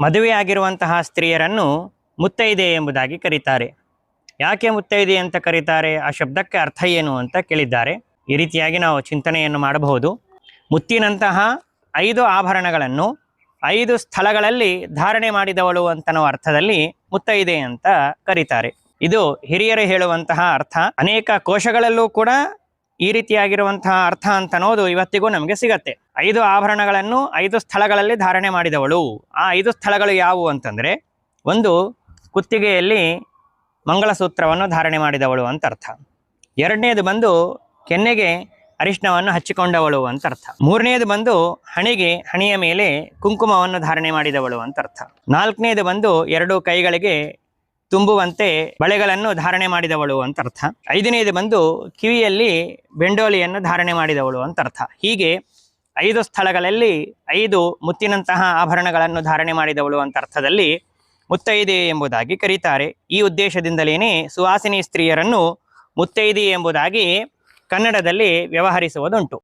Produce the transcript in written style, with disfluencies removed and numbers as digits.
ಮದುವೆಯಾಗಿರುವಂತಹ ಸ್ತ್ರೀಯರನ್ನು ಮುತ್ತೈದೆ ಎಂಬುದಾಗಿ ಕರೀತಾರೆ. ಯಾಕೆ ಮುತ್ತೈದೆ ಅಂತ ಕರೀತಾರೆ, ಆ ಶಬ್ದಕ್ಕೆ ಅರ್ಥ ಏನು ಅಂತ ಕೇಳಿದ್ದಾರೆ. ಈ ರೀತಿಯಾಗಿ ನಾವು ಚಿಂತನೆಯನ್ನು ಮಾಡಬಹುದು. ಮುತ್ತಿನಂತಹ 5 ಆಭರಣಗಳನ್ನು 5 ಸ್ಥಳಗಳಲ್ಲಿ ಧಾರಣೆ ಮಾಡಿದವಳು ಅಂತನೋ ಅರ್ಥದಲ್ಲಿ ಮುತ್ತೈದೆ ಅಂತ ಕರೀತಾರೆ. ಇದು ಹಿರಿಯರು ಹೇಳುವಂತಹ ಅರ್ಥ. ಅನೇಕ ಕೋಶಗಳಲ್ಲೂ ಕೂಡ ಈ ರೀತಿಯಾಗಿರುವಂತಹ ಅರ್ಥ ಅಂತ ಅನ್ನೋದು ಇವತ್ತಿಗೂ ನಮಗೆ ಸಿಗತ್ತೆ. 5 ಆಭರಣಗಳನ್ನು 5 ಸ್ಥಳಗಳಲ್ಲಿ ಧಾರಣೆ ಮಾಡಿದವಳು. ಆ 5 ಸ್ಥಳಗಳು ಯಾವುವು ಅಂತಂದ್ರೆ, ಒಂದು ಕುತ್ತಿಗೆಯಲ್ಲಿ ಮಂಗಳಸೂತ್ರವನ್ನು ಧಾರಣೆ ಮಾಡಿದವಳು ಅಂತ ಅರ್ಥ. ಎರಡನೇದು ಬಂದು ಕೆನ್ನೆಗೆ ಅರಿಶಿಣವನ್ನು ಹಚ್ಚಿಕೊಂಡವಳು ಅಂತ ಅರ್ಥ. ಮೂರನೇದು ಬಂದು ಹಣೆಯ ಮೇಲೆ ಕುಂಕುಮವನ್ನು ಧಾರಣೆ ಮಾಡಿದವಳು ಅಂತ ಅರ್ಥ. ನಾಲ್ಕನೇದು ಬಂದು 2 ಕೈಗಳಿಗೆ ತುಂಬುವಂತೆ ಬಳೆಗಳನ್ನು ಧಾರಣೆ ಮಾಡಿದವಳು ಅಂತ ಅರ್ಥ. 5ನೇದು ಬಂದು ಕಿವಿಯಲ್ಲಿ ಬೆಂಡೋಲಿಯನ್ನು ಧಾರಣೆ ಮಾಡಿದವಳು ಅಂತ ಅರ್ಥ. ಹೀಗೆ 5 ಸ್ಥಳಗಳಲ್ಲಿ 5 ಮುತ್ತಿನಂತಹ ಆಭರಣಗಳನ್ನು ಧಾರಣೆ ಮಾಡಿದವಳು ಅಂತ ಅರ್ಥದಲ್ಲಿ ಮುತ್ತೈದೆ ಎಂಬುದಾಗಿ ಕರೀತಾರೆ. ಈ ಉದ್ದೇಶದಿಂದಲೇನೆ ಸುವಾಸಿನಿ ಸ್ತ್ರೀಯರನ್ನು ಮುತ್ತೈದೆ ಎಂಬುದಾಗಿ ಕನ್ನಡದಲ್ಲಿ ವ್ಯವಹರಿಸುವುದುಂಟು.